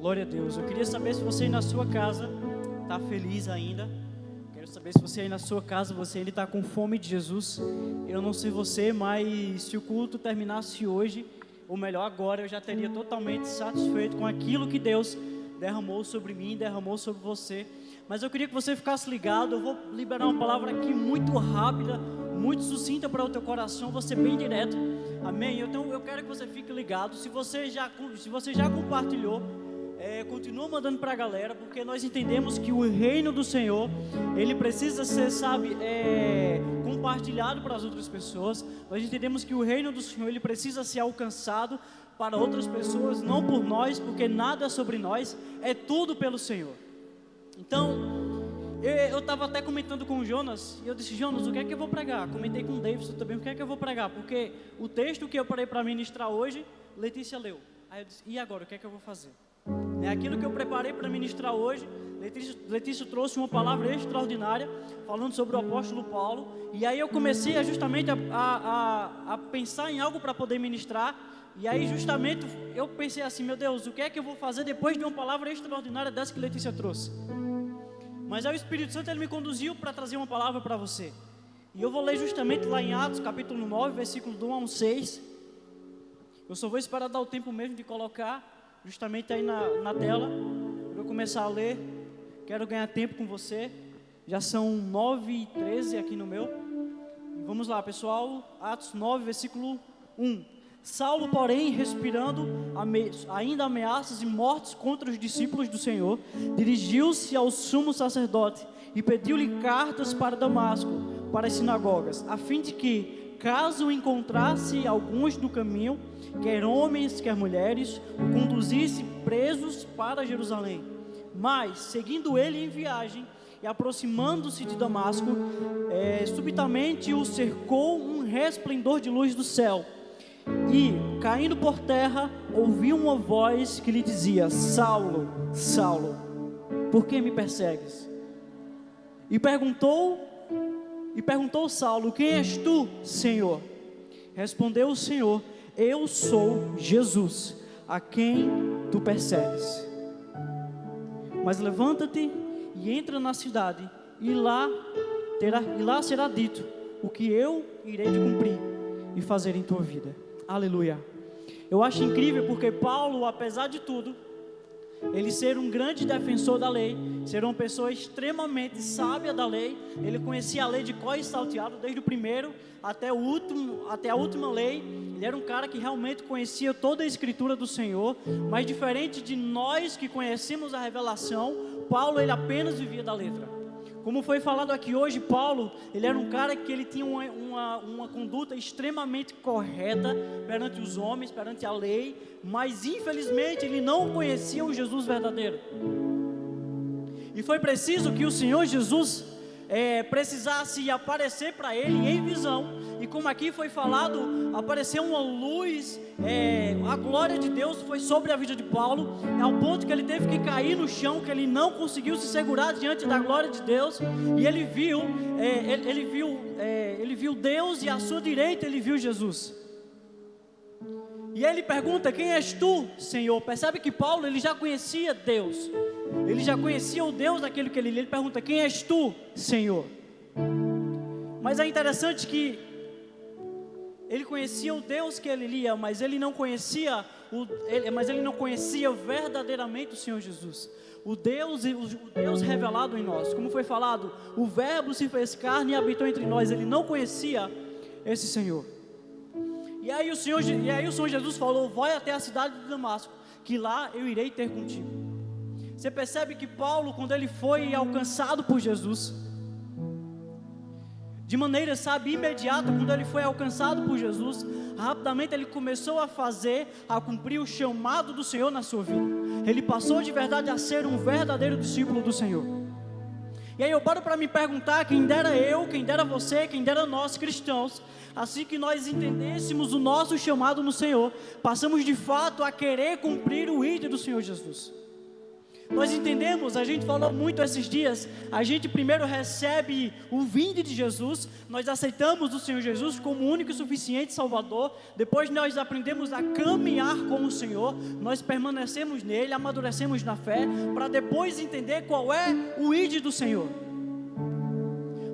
Glória a Deus. Eu queria saber se você aí na sua casa está feliz ainda. Quero saber se você aí na sua casa, você ainda está com fome de Jesus. Eu não sei você, mas se o culto terminasse hoje, ou melhor agora, eu já teria totalmente satisfeito com aquilo que Deus derramou sobre mim, derramou sobre você. Mas eu queria que você ficasse ligado. Eu vou liberar uma palavra aqui muito rápida, muito sucinta para o teu coração, vou ser bem direto. Amém? Então eu quero que você fique ligado. Se você já compartilhou, continua mandando para a galera, porque nós entendemos que o reino do Senhor, ele precisa ser, compartilhado para as outras pessoas. Nós entendemos que o reino do Senhor, ele precisa ser alcançado para outras pessoas, não por nós, porque nada é sobre nós, é tudo pelo Senhor. Então, eu estava até comentando com o Jonas, e eu disse: Jonas, o que é que eu vou pregar? Comentei com o Davidson também, o que é que eu vou pregar? Porque o texto que eu parei para ministrar hoje, Letícia leu. Aí eu disse: e agora, o que é que eu vou fazer? É aquilo que eu preparei para ministrar hoje. Letícia trouxe uma palavra extraordinária, falando sobre o apóstolo Paulo. E aí eu comecei justamente a pensar em algo para poder ministrar. E aí justamente eu pensei assim: meu Deus, o que é que eu vou fazer depois de uma palavra extraordinária dessa que Letícia trouxe? Mas aí o Espírito Santo, ele me conduziu para trazer uma palavra para você. E eu vou ler justamente lá em Atos, capítulo 9, versículo do 1 ao 6. Eu só vou esperar dar o tempo mesmo de colocar justamente aí na tela, para eu começar a ler. Quero ganhar tempo com você. Já são 9h13 aqui no meu. Vamos lá, pessoal. Atos 9, versículo 1. Saulo, porém, respirando ainda ameaças e mortes contra os discípulos do Senhor, dirigiu-se ao sumo sacerdote e pediu-lhe cartas para Damasco, para as sinagogas, a fim de que, caso encontrasse alguns no caminho, quer homens, quer mulheres, o conduzisse presos para Jerusalém. Mas, seguindo ele em viagem e aproximando-se de Damasco, subitamente o cercou um resplendor de luz do céu. E, caindo por terra, ouviu uma voz que lhe dizia: Saulo, Saulo, por que me persegues? E perguntou Saulo: quem és tu, Senhor? Respondeu o Senhor: eu sou Jesus, a quem tu persegues. Mas levanta-te e entra na cidade, e lá será dito o que eu irei te cumprir e fazer em tua vida. Aleluia. Eu acho incrível porque Paulo, apesar de tudo, ele ser um grande defensor da lei, ser uma pessoa extremamente sábia da lei, ele conhecia a lei de cor e salteado, desde o primeiro até a última lei. Ele era um cara que realmente conhecia toda a escritura do Senhor, mas diferente de nós que conhecemos a revelação, Paulo, ele apenas vivia da letra. Como foi falado aqui hoje, Paulo, ele era um cara que ele tinha uma conduta extremamente correta perante os homens, perante a lei, mas infelizmente ele não conhecia o Jesus verdadeiro. E foi preciso que o Senhor Jesus precisasse aparecer para ele em visão. E como aqui foi falado, apareceu uma luz, a glória de Deus foi sobre a vida de Paulo, ao ponto que ele teve que cair no chão, que ele não conseguiu se segurar diante da glória de Deus. E ele viu Deus, e à sua direita ele viu Jesus. E ele pergunta: quem és tu, Senhor? Percebe que Paulo, ele já conhecia Deus, ele já conhecia o Deus daquele que ele lia. Ele pergunta: quem és tu, Senhor? Mas é interessante que ele conhecia o Deus que ele lia, mas ele não conhecia verdadeiramente o Senhor Jesus, o Deus revelado em nós. Como foi falado, o Verbo se fez carne e habitou entre nós. Ele não conhecia esse Senhor. E aí o Senhor Jesus falou: vai até a cidade de Damasco, que lá eu irei ter contigo. Você percebe que Paulo, quando ele foi alcançado por Jesus, de maneira, imediata, quando ele foi alcançado por Jesus, rapidamente ele começou a cumprir o chamado do Senhor na sua vida. Ele passou de verdade a ser um verdadeiro discípulo do Senhor. E aí eu paro para me perguntar: quem dera eu, quem dera você, quem dera nós cristãos, assim que nós entendêssemos o nosso chamado no Senhor, passamos de fato a querer cumprir o ídolo do Senhor Jesus. Nós entendemos, a gente falou muito esses dias, a gente primeiro recebe o vinde de Jesus, nós aceitamos o Senhor Jesus como o único e suficiente Salvador, depois nós aprendemos a caminhar com o Senhor, nós permanecemos nele, amadurecemos na fé, para depois entender qual é o ide do Senhor.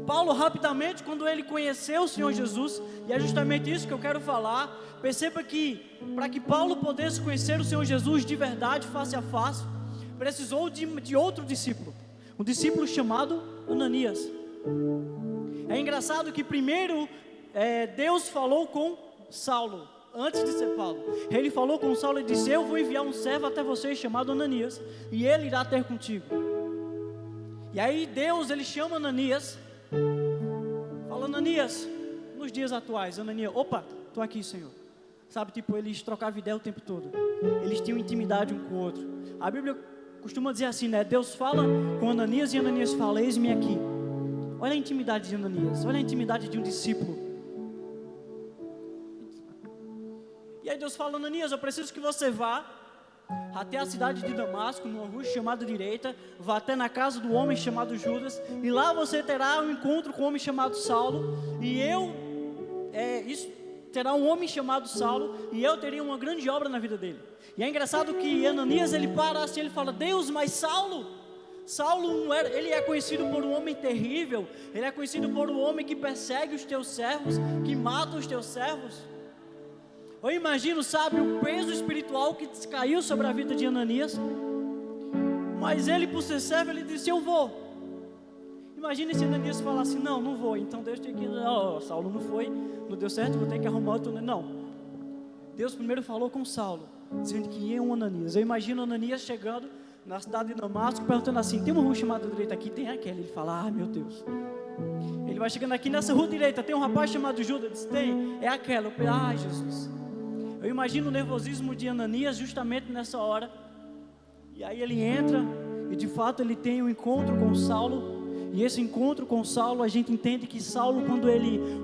Paulo, rapidamente, quando ele conheceu o Senhor Jesus, e é justamente isso que eu quero falar, perceba que, para que Paulo pudesse conhecer o Senhor Jesus de verdade, face a face, precisou de outro discípulo, um discípulo chamado Ananias. É engraçado que primeiro Deus falou com Saulo, antes de ser Paulo. Ele falou com Saulo e disse: eu vou enviar um servo até você chamado Ananias, e ele irá ter contigo. E aí Deus, ele chama Ananias, fala: Ananias, nos dias atuais, Ananias, opa, estou aqui, Senhor. Sabe, tipo, eles trocavam ideia o tempo todo, eles tinham intimidade um com o outro. A Bíblia costuma dizer assim, né? Deus fala com Ananias e Ananias fala: eis-me aqui. Olha a intimidade de Ananias, olha a intimidade de um discípulo. E aí Deus fala: Ananias, eu preciso que você vá até a cidade de Damasco, numa rua chamada Direita, vá até na casa do homem chamado Judas, e lá você terá um encontro com um homem chamado Saulo, e terá um homem chamado Saulo, e eu teria uma grande obra na vida dele. E é engraçado que Ananias, ele para assim, ele fala: Deus, mas Saulo não era, ele é conhecido por um homem terrível, ele é conhecido por um homem que persegue os teus servos, que mata os teus servos. Eu imagino, sabe, o peso espiritual que caiu sobre a vida de Ananias, mas ele, por ser servo, ele disse: eu vou. Imagine se Ananias falasse: não vou. Então Deus tinha que, Saulo não foi, não deu certo, vou ter que arrumar outro. Não, Deus primeiro falou com Saulo, dizendo que ia um Ananias. Eu imagino Ananias chegando na cidade de Damasco, perguntando assim: tem uma rua chamada Direita aqui? Tem aquela. Ele fala: meu Deus. Ele vai chegando aqui nessa rua direita, tem um rapaz chamado Judas? Tem, é aquela. Eu, Jesus. Eu imagino o nervosismo de Ananias justamente nessa hora. E aí ele entra, e de fato ele tem um encontro com Saulo. E esse encontro com Saulo, a gente entende que Saulo,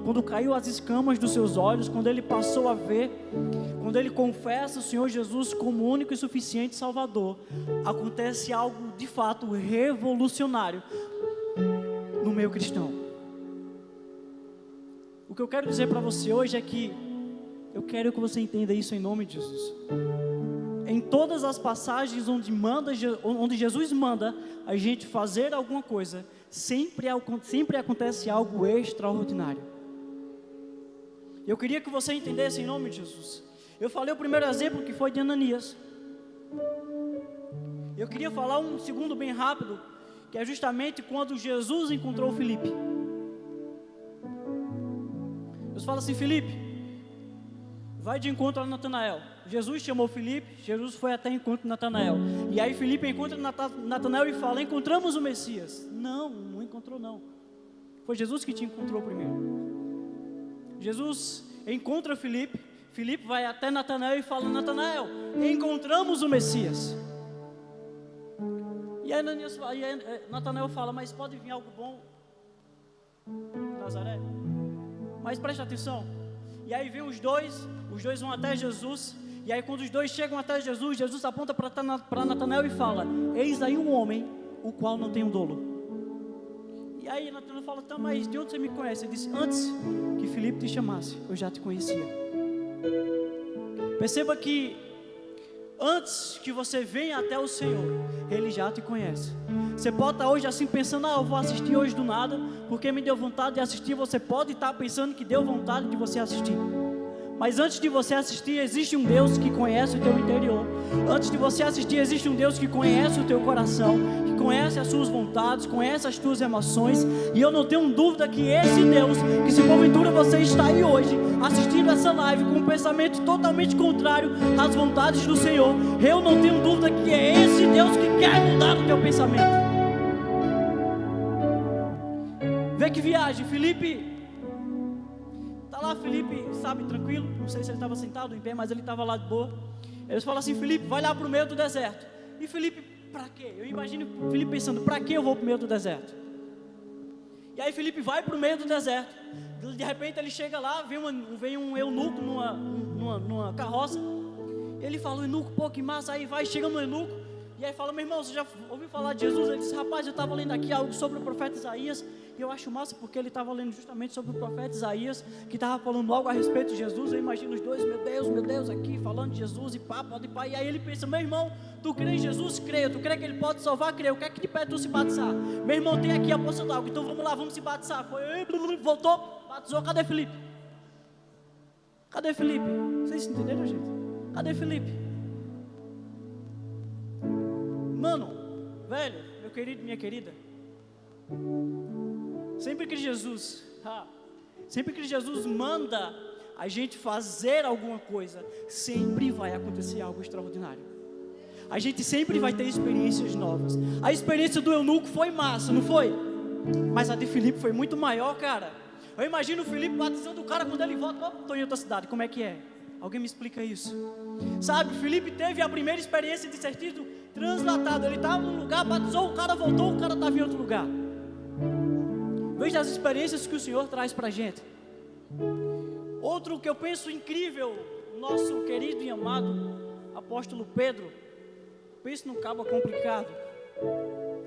quando caiu as escamas dos seus olhos, quando ele passou a ver, quando ele confessa o Senhor Jesus como único e suficiente Salvador, acontece algo de fato revolucionário no meio cristão. O que eu quero dizer para você hoje é que eu quero que você entenda isso em nome de Jesus. Em todas as passagens onde Jesus manda a gente fazer alguma coisa, sempre acontece algo extraordinário. Eu queria que você entendesse em nome de Jesus. Eu falei o primeiro exemplo, que foi de Ananias. Eu queria falar um segundo bem rápido, que é justamente quando Jesus encontrou Filipe. Deus fala assim: Filipe, vai de encontro a Natanael. Jesus chamou Filipe, Jesus foi até encontro de Natanael. E aí Filipe encontra Natanael e fala: encontramos o Messias. Não encontrou não. Foi Jesus que te encontrou primeiro. Jesus encontra Filipe, Filipe vai até Natanael e fala: Natanael, encontramos o Messias. E aí Natanael fala: mas pode vir algo bom de Nazaré? Mas preste atenção. E aí vem os dois vão até Jesus. E aí quando os dois chegam até Jesus, Jesus aponta para Natanael e fala: eis aí um homem, o qual não tem um dolo. E aí Natanael fala: tá, mas de onde você me conhece? Ele disse: antes que Filipe te chamasse, eu já te conhecia. Perceba que antes que você venha até o Senhor, Ele já te conhece. Você pode estar hoje assim pensando: eu vou assistir hoje do nada, porque me deu vontade de assistir. Você pode estar pensando que deu vontade de você assistir. Mas antes de você assistir, existe um Deus que conhece o teu interior. Antes de você assistir, existe um Deus que conhece o teu coração, que conhece as suas vontades, conhece as tuas emoções. E eu não tenho dúvida que esse Deus, que se porventura você está aí hoje, assistindo essa live com um pensamento totalmente contrário às vontades do Senhor, eu não tenho dúvida que é esse Deus que quer mudar o teu pensamento. Vê que viagem, Filipe. Lá Filipe, sabe, tranquilo, não sei se ele estava sentado em pé, mas ele estava lá de boa. Eles falam assim: Filipe, vai lá para o meio do deserto. E Filipe, para quê? Eu imagino Filipe pensando: para que eu vou para o meio do deserto? E aí Filipe vai para o meio do deserto. De repente ele chega lá, vem um eunuco numa carroça. Ele fala: o eunuco, pô, que massa. Aí vai, chega no eunuco, E aí fala: meu irmão, você já ouviu falar de Jesus? Ele disse: rapaz, eu estava lendo aqui algo sobre o profeta Isaías. E eu acho massa porque ele estava lendo justamente sobre o profeta Isaías, que estava falando algo a respeito de Jesus. Eu imagino os dois: meu Deus, aqui falando de Jesus e pá, pode pá. E aí ele pensa: meu irmão, tu crê em Jesus? Creio. Tu crê que ele pode salvar? Creio. O que é que te pede tu se batizar? Meu irmão, tem aqui a poção d'água, então vamos lá, vamos se batizar. Foi, voltou, batizou. Cadê Felipe? Cadê Felipe? Vocês entenderam, gente? Cadê Felipe? Mano, velho, meu querido, minha querida, sempre que Jesus manda a gente fazer alguma coisa, sempre vai acontecer algo extraordinário. A gente sempre vai ter experiências novas. A experiência do eunuco foi massa, não foi? Mas a de Filipe foi muito maior, cara. Eu imagino o Filipe batizando o cara quando ele volta: estou em outra cidade, como é que é? Alguém me explica isso? Sabe, Filipe teve a primeira experiência de ser tido translatado. Ele estava num lugar, batizou, o cara voltou, o cara estava em outro lugar. Veja as experiências que o Senhor traz para a gente. Outro que eu penso incrível, nosso querido e amado apóstolo Pedro. Pense num cabo complicado.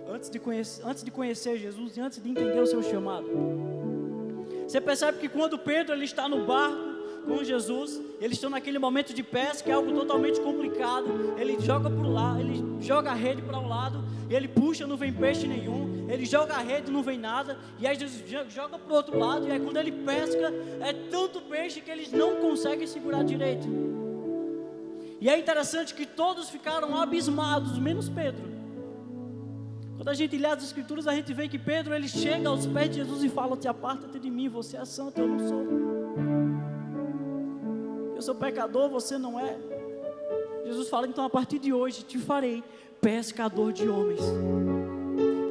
Antes de conhecer Jesus e antes de entender o seu chamado. Você percebe que quando Pedro ele está no barco com Jesus, eles estão naquele momento de pesca, é algo totalmente complicado. Ele joga para o lado, ele joga a rede para o lado, ele puxa, não vem peixe nenhum. Ele joga a rede, não vem nada. E aí Jesus joga para o outro lado, e aí quando ele pesca, é tanto peixe que eles não conseguem segurar direito. E é interessante que todos ficaram abismados, menos Pedro. Quando a gente lê as escrituras, a gente vê que Pedro ele chega aos pés de Jesus e fala: te aparta-te de mim, você é santo, eu não sou. Eu sou pecador, você não é. Jesus fala: então a partir de hoje te farei pescador de homens.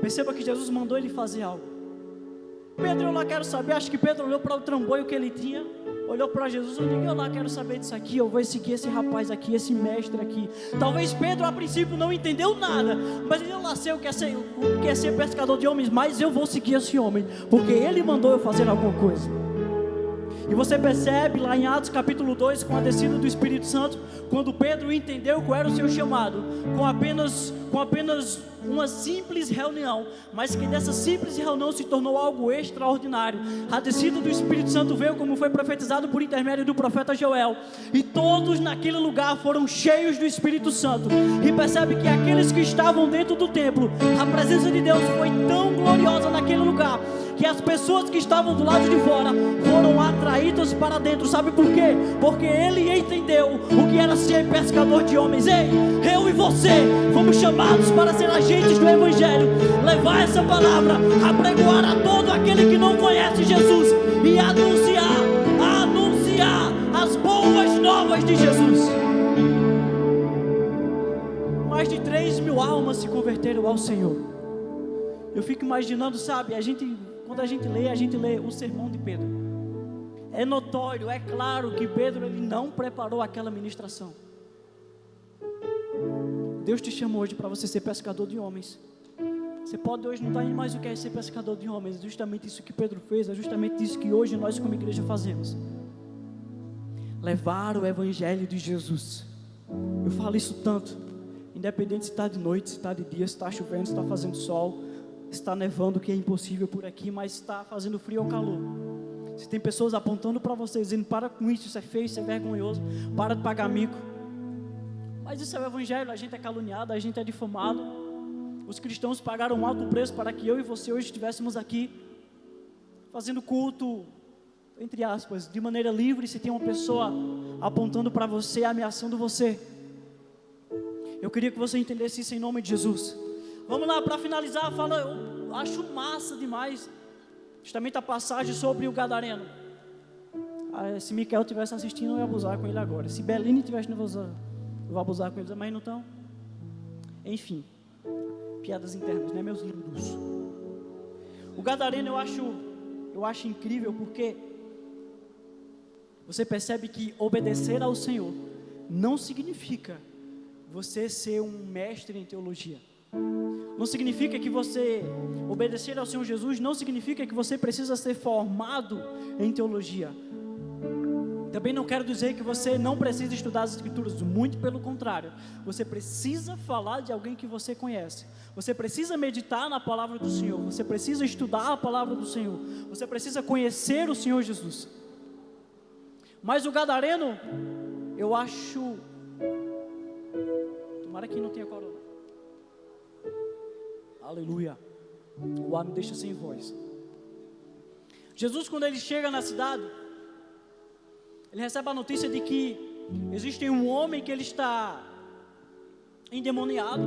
Perceba que Jesus mandou ele fazer algo. Pedro, eu lá quero saber. Acho que Pedro olhou para o trambolho que ele tinha, olhou para Jesus: eu lá quero saber disso aqui, eu vou seguir esse rapaz aqui, esse mestre aqui. Talvez Pedro a princípio não entendeu nada, mas eu lá sei o que é ser pescador de homens, mas eu vou seguir esse homem, porque ele mandou eu fazer alguma coisa. E você percebe lá em Atos capítulo 2, com a descida do Espírito Santo, quando Pedro entendeu qual era o seu chamado, com apenas uma simples reunião, mas que dessa simples reunião se tornou algo extraordinário. A descida do Espírito Santo veio como foi profetizado por intermédio do profeta Joel, e todos naquele lugar foram cheios do Espírito Santo. E percebe que aqueles que estavam dentro do templo, a presença de Deus foi tão gloriosa naquele lugar, que as pessoas que estavam do lado de fora foram atraídas para dentro. Sabe por quê? Porque ele entendeu o que era ser pescador de homens. Ei, eu e você fomos chamados para ser agentes do Evangelho, levar essa palavra, apregoar a todo aquele que não conhece Jesus e anunciar as boas novas de Jesus. Mais de 3.000 almas se converteram ao Senhor. Eu fico imaginando, sabe, quando a gente lê o sermão de Pedro. É notório, é claro que Pedro ele não preparou aquela ministração. Deus te chamou hoje para você ser pescador de homens. Você pode hoje não estar em mais o que é ser pescador de homens. É justamente isso que Pedro fez, é justamente isso que hoje nós como igreja fazemos. Levar o Evangelho de Jesus. Eu falo isso tanto, independente se está de noite, se está de dia, se está chovendo, se está fazendo sol, se está nevando, que é impossível por aqui, mas está fazendo frio ou calor. Se tem pessoas apontando para você, dizendo: para com isso é feio, isso é vergonhoso, para de pagar mico. Mas isso é o Evangelho, a gente é caluniado, a gente é difamado. Os cristãos pagaram um alto preço para que eu e você hoje estivéssemos aqui, fazendo culto, entre aspas, de maneira livre. Se tem uma pessoa apontando para você, ameaçando você, eu queria que você entendesse isso em nome de Jesus. Vamos lá, para finalizar, eu acho massa demais, justamente a passagem sobre o Gadareno. Se Miquel estivesse assistindo, eu ia abusar com ele agora. Se Beline estivesse no eu vou abusar com eles, mas não estão. Enfim, piadas internas, né, meus lindos? O Gadareno eu acho incrível, porque você percebe que obedecer ao Senhor não significa você ser um mestre em teologia. Não significa que você obedecer ao Senhor Jesus, não significa que você precisa ser formado em teologia. Também não quero dizer que você não precisa estudar as Escrituras, muito pelo contrário. Você precisa falar de alguém que você conhece. Você precisa meditar na palavra do Senhor. Você precisa estudar a palavra do Senhor. Você precisa conhecer o Senhor Jesus. Mas o gadareno, eu acho... Tomara que não tenha corona. Aleluia. O ar me deixa sem voz. Jesus, quando ele chega na cidade, ele recebe a notícia de que existe um homem que ele está endemoniado.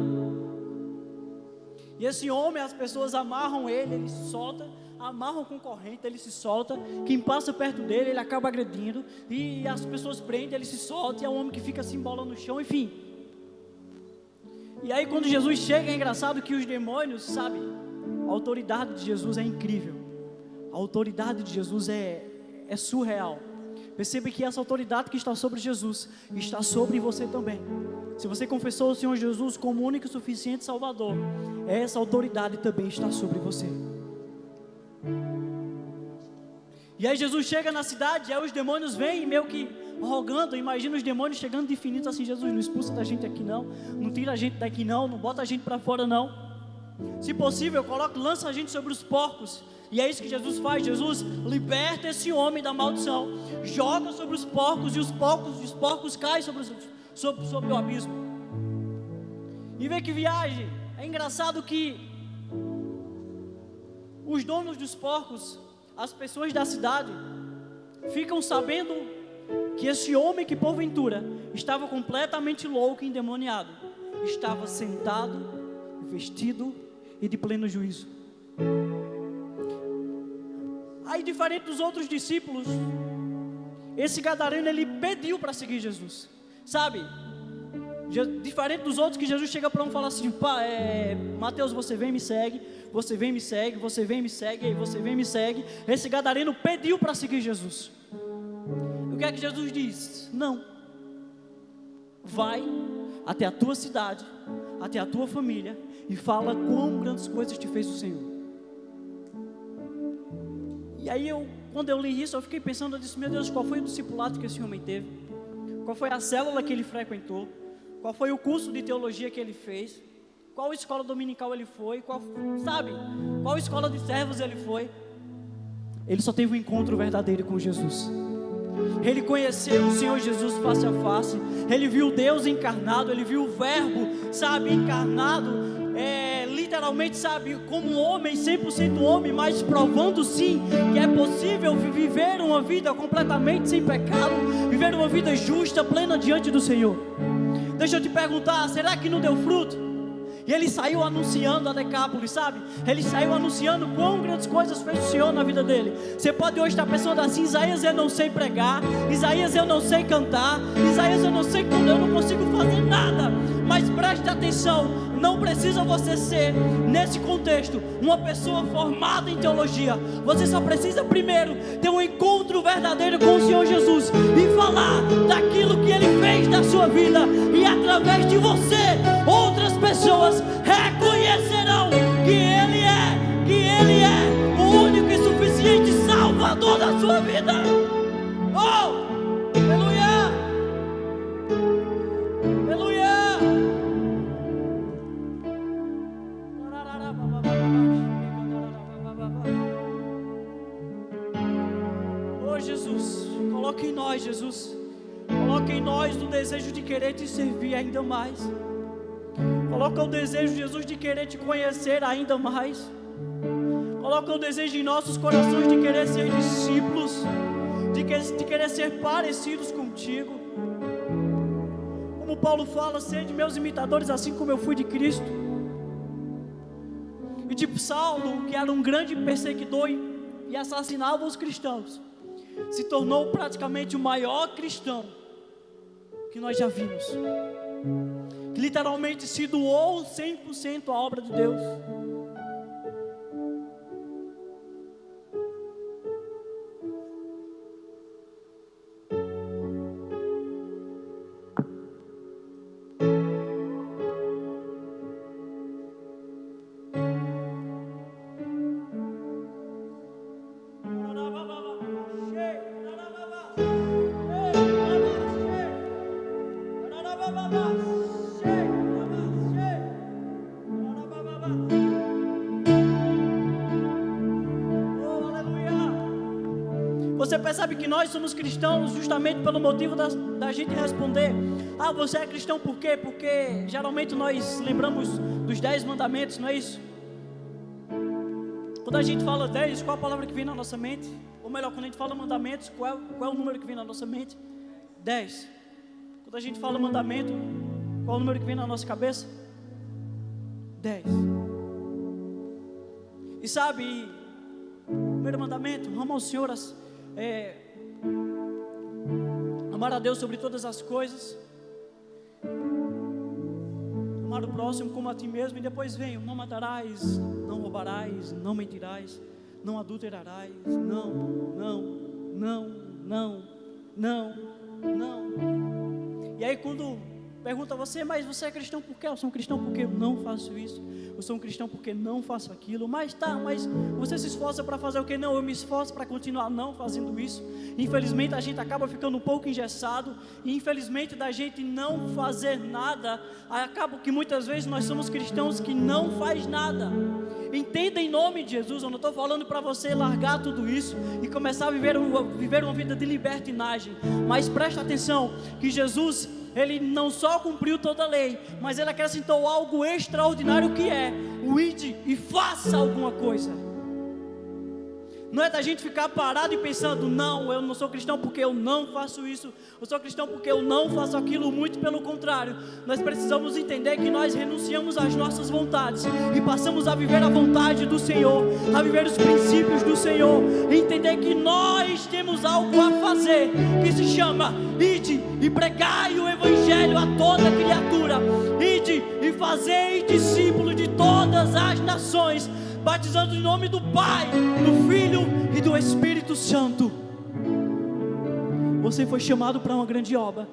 E esse homem, as pessoas amarram ele se solta, amarram com corrente, ele se solta. Quem passa perto dele, ele acaba agredindo. E as pessoas prendem, ele se solta. E é um homem que fica se embolando no chão, enfim. E aí quando Jesus chega, é engraçado que os demônios, sabe, a autoridade de Jesus é incrível. A autoridade de Jesus é surreal. Perceba que essa autoridade que está sobre Jesus está sobre você também. Se você confessou o Senhor Jesus como único e suficiente Salvador, essa autoridade também está sobre você. E aí Jesus chega na cidade, e aí os demônios vêm meio que rogando. Imagina os demônios chegando de infinito assim: Jesus, não expulsa da gente aqui não, não tira a gente daqui não, não bota a gente para fora não. Se possível, lança a gente sobre os porcos. E é isso que Jesus faz. Jesus liberta esse homem da maldição, joga sobre os porcos, e os porcos caem sobre o abismo. E vê que viagem. É engraçado que os donos dos porcos, as pessoas da cidade, ficam sabendo que esse homem que porventura estava completamente louco e endemoniado, estava sentado, vestido e de pleno juízo. Aí, diferente dos outros discípulos, esse gadareno, ele pediu para seguir Jesus, sabe? Diferente dos outros, que Jesus chega para um e fala assim: Mateus, você vem e me segue, você vem e me segue, você vem e me segue, aí você vem e me segue. Esse gadareno pediu para seguir Jesus. O que é que Jesus diz? Não. Vai até a tua cidade, até a tua família, e fala quão grandes coisas te fez o Senhor. E aí quando eu li isso, eu fiquei pensando, eu disse: meu Deus, qual foi o discipulado que esse homem teve? Qual foi a célula que ele frequentou? Qual foi o curso de teologia que ele fez? Qual escola dominical ele foi? Qual escola de servos ele foi? Ele só teve um encontro verdadeiro com Jesus. Ele conheceu o Senhor Jesus face a face. Ele viu Deus encarnado. Ele viu o Verbo, encarnado. Literalmente, como um homem, 100% homem, mas provando sim que é possível viver uma vida completamente sem pecado, viver uma vida justa, plena diante do Senhor. Deixa eu te perguntar, será que não deu fruto? E ele saiu anunciando a Decápolis, ele saiu anunciando quão grandes coisas fez o Senhor na vida dele. Você pode hoje estar pensando assim: Isaías, eu não sei pregar, Isaías, eu não sei cantar, Isaías, eu não sei quando, eu não consigo fazer nada. Mas preste atenção, não precisa você ser, nesse contexto, uma pessoa formada em teologia. Você só precisa primeiro ter um encontro verdadeiro com o Senhor Jesus e falar daquilo que Ele fez na sua vida. E através de você, outras pessoas reconhecerão que Ele é o único e suficiente Salvador da sua vida. Oh, aleluia, aleluia. Oh Jesus, coloque em nós, Jesus, coloque em nós o desejo de querer te servir ainda mais. Coloca o desejo, Jesus, de querer te conhecer ainda mais. Coloca o desejo em nossos corações de querer ser discípulos, de querer ser parecidos contigo. Como Paulo fala: sede meus imitadores, assim como eu fui de Cristo. E tipo Saulo, que era um grande perseguidor e assassinava os cristãos, se tornou praticamente o maior cristão que nós já vimos, que literalmente se doou 100% à obra de Deus. Você percebe que nós somos cristãos justamente pelo motivo da gente responder: ah, você é cristão por quê? Porque geralmente nós lembramos dos 10 mandamentos, não é isso? Quando a gente fala 10, qual a palavra que vem na nossa mente? Ou melhor, quando a gente fala mandamentos, qual é o número que vem na nossa mente? 10. Quando a gente fala mandamento, qual é o número que vem na nossa cabeça? 10. E sabe, o primeiro mandamento: ama o Senhor, amar a Deus sobre todas as coisas, amar o próximo como a ti mesmo. E depois vem: não matarás, não roubarás, não mentirás, não adulterarás, não. E aí quando pergunta a você: mas você é cristão por quê? Eu sou um cristão porque eu não faço isso. Eu sou um cristão porque não faço aquilo. Mas você se esforça para fazer o quê? Não, eu me esforço para continuar não fazendo isso. Infelizmente a gente acaba ficando um pouco engessado. E infelizmente da gente não fazer nada, acaba que muitas vezes nós somos cristãos que não faz nada. Entenda em nome de Jesus, eu não estou falando para você largar tudo isso e começar a viver uma vida de libertinagem. Mas presta atenção, que Jesus, Ele não só cumpriu toda a lei, mas Ele acrescentou algo extraordinário, que é o ide e faça alguma coisa. Não é da gente ficar parado e pensando: não, eu não sou cristão porque eu não faço isso, eu sou cristão porque eu não faço aquilo. Muito pelo contrário, nós precisamos entender que nós renunciamos às nossas vontades e passamos a viver a vontade do Senhor, a viver os princípios do Senhor, e entender que nós temos algo a fazer, que se chama: ide e pregai o Evangelho a toda criatura, ide e fazei discípulos de todas as nações, batizando em nome do Pai, do Filho e do Espírito Santo. Você foi chamado para uma grande obra.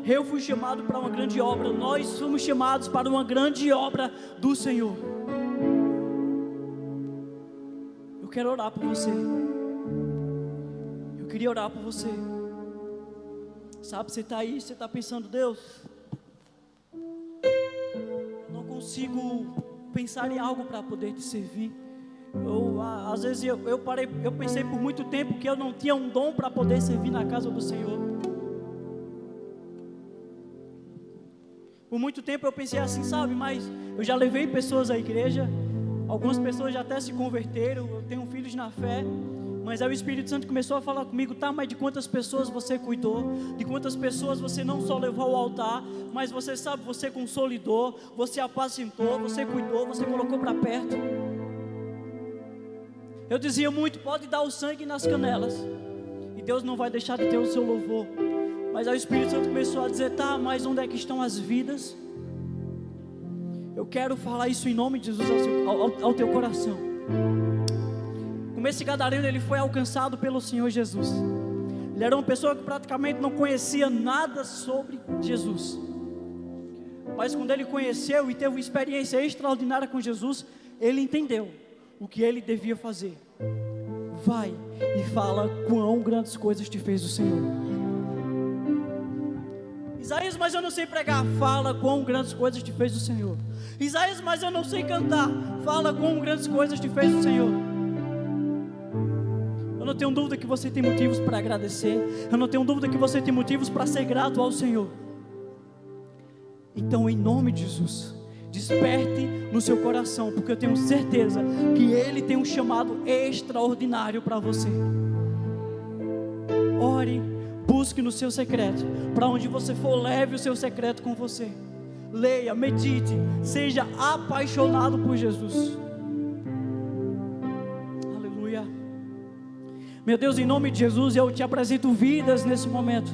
Eu fui chamado para uma grande obra. Nós fomos chamados para uma grande obra do Senhor. Eu quero orar por você. Eu queria orar por você. Sabe, você está aí, você está pensando: Deus, eu não consigo pensar em algo para poder te servir. Às vezes eu pensei por muito tempo que eu não tinha um dom para poder servir na casa do Senhor. Por muito tempo eu pensei assim, sabe, mas eu já levei pessoas à igreja, algumas pessoas já até se converteram, eu tenho filhos na fé, mas aí o Espírito Santo começou a falar comigo: tá, mas de quantas pessoas você cuidou? De quantas pessoas você não só levou ao altar, mas você sabe, você consolidou, você apacentou, você cuidou, você colocou para perto. Eu dizia muito: pode dar o sangue nas canelas, e Deus não vai deixar de ter o seu louvor. Mas aí o Espírito Santo começou a dizer: tá, mas onde é que estão as vidas? Eu quero falar isso em nome de Jesus ao teu coração. Como esse gadareno, ele foi alcançado pelo Senhor Jesus. Ele era uma pessoa que praticamente não conhecia nada sobre Jesus, mas quando ele conheceu e teve uma experiência extraordinária com Jesus, ele entendeu o que ele devia fazer. Vai e fala quão grandes coisas te fez o Senhor. Isaías, mas eu não sei pregar. Fala quão grandes coisas te fez o Senhor. Isaías, mas eu não sei cantar. Fala quão grandes coisas te fez o Senhor. Eu não tenho dúvida que você tem motivos para agradecer. Eu não tenho dúvida que você tem motivos para ser grato ao Senhor. Então, em nome de Jesus, desperte no seu coração, porque eu tenho certeza que Ele tem um chamado extraordinário para você. Ore, busque no seu secreto. Para onde você for, leve o seu secreto com você. Leia, medite, seja apaixonado por Jesus. Aleluia. Meu Deus, em nome de Jesus, eu te apresento vidas nesse momento.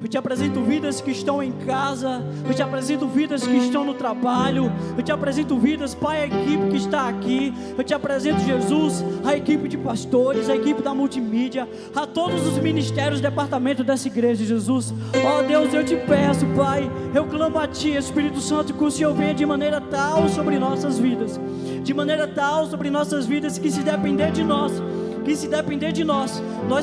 Eu te apresento vidas que estão em casa. Eu te apresento vidas que estão no trabalho. Eu te apresento vidas, Pai, a equipe que está aqui. Eu te apresento, Jesus, a equipe de pastores, a equipe da multimídia, a todos os ministérios, departamentos dessa igreja, Jesus. Ó Deus, eu te peço, Pai, eu clamo a Ti, Espírito Santo, que o Senhor venha de maneira tal sobre nossas vidas. De maneira tal sobre nossas vidas, que se depender de nós que se depender de nós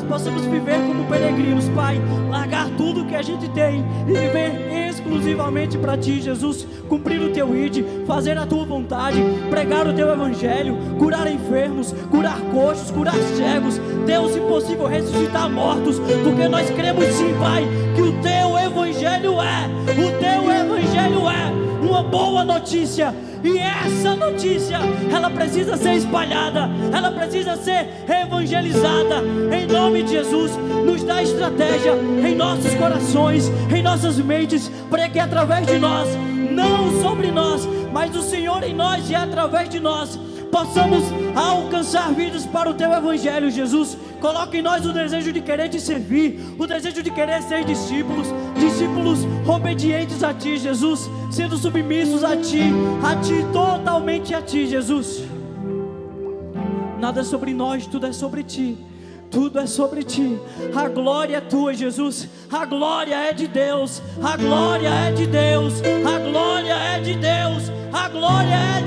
possamos viver como peregrinos, Pai, largar tudo que a gente tem e viver exclusivamente para Ti, Jesus, cumprir o Teu ID, fazer a Tua vontade, pregar o Teu Evangelho, curar enfermos, curar coxos, curar cegos, Deus, se possível, ressuscitar mortos, porque nós cremos sim, Pai, que o Teu Evangelho é uma boa notícia. E essa notícia, ela precisa ser espalhada, ela precisa ser evangelizada. Em nome de Jesus, nos dá estratégia em nossos corações, em nossas mentes, para que através de nós, não sobre nós, mas o Senhor em nós e através de nós, possamos alcançar vidas para o Teu Evangelho, Jesus. Coloca em nós o desejo de querer Te servir, o desejo de querer ser discípulos obedientes a Ti, Jesus, sendo submissos a Ti, totalmente a Ti, Jesus. Nada é sobre nós, tudo é sobre Ti. Tudo é sobre Ti. A glória é Tua, Jesus. A glória é de Deus. A glória é de Deus. A glória é de Deus. A glória é